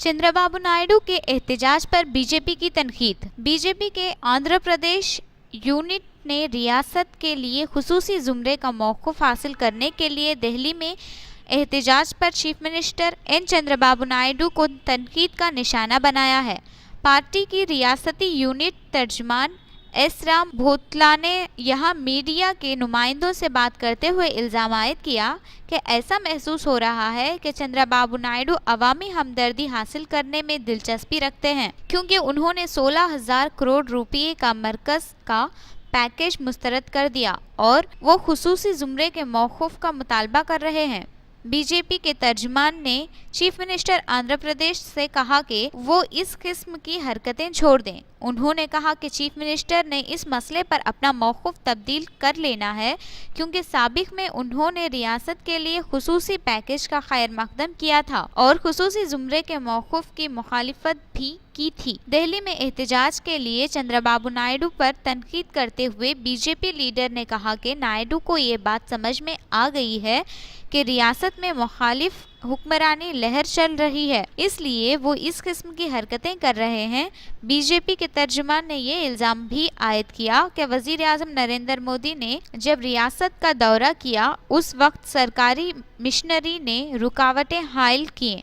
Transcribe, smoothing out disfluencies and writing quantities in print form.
चंद्रबाबू नायडू के एहतजाज पर बीजेपी की तनकीद। बीजेपी के आंध्र प्रदेश यूनिट ने रियासत के लिए खुसूसी जुमरे का मौक़िफ़ हासिल करने के लिए दिल्ली में एहतजाज पर chief minister N Chandrababu Naidu को तनकीद का निशाना बनाया है। पार्टी की रियासती यूनिट तर्जुमान एस राम भोतला ने यहां मीडिया के नुमाइंदों से बात करते हुए इल्ज़ाम आयद किया कि ऐसा महसूस हो रहा है कि चंद्रबाबू नायडू अवामी हमदर्दी हासिल करने में दिलचस्पी रखते हैं, क्योंकि उन्होंने 16,000 करोड़ रुपये का मरकज़ का पैकेज मुस्तरद कर दिया और वो खुसूसी जुमरे के मौक़िफ़ का मुतालबा कर रहे हैं। बीजेपी के तर्जुमान ने चीफ मिनिस्टर आंध्र प्रदेश से कहा कि वो इस किस्म की हरकतें छोड़ दें। उन्होंने कहा कि चीफ मिनिस्टर ने इस मसले पर अपना मौक़िफ़ तब्दील कर लेना है, क्योंकि साबिक़ में उन्होंने रियासत के लिए खुसूसी पैकेज का खैर मकदम किया था और खुसूसी जुमरे के मौक़िफ़ की मुखालिफत भी की थी। दिल्ली में एहतजाज के लिए चंद्रबाबू नायडू पर तनकीद करते हुए बीजेपी लीडर ने कहा कि नायडू को ये बात समझ में आ गई है कि रियासत में मुखालिफ हुक्मरानी लहर चल रही है, इसलिए वो इस किस्म की हरकतें कर रहे हैं। बीजेपी के तर्जुमान ने ये इल्ज़ाम भी आयद किया कि वज़ीर-ए-आज़म नरेंद्र मोदी ने जब रियासत का दौरा किया, उस वक्त सरकारी मिशनरी ने रुकावटें हायल किए।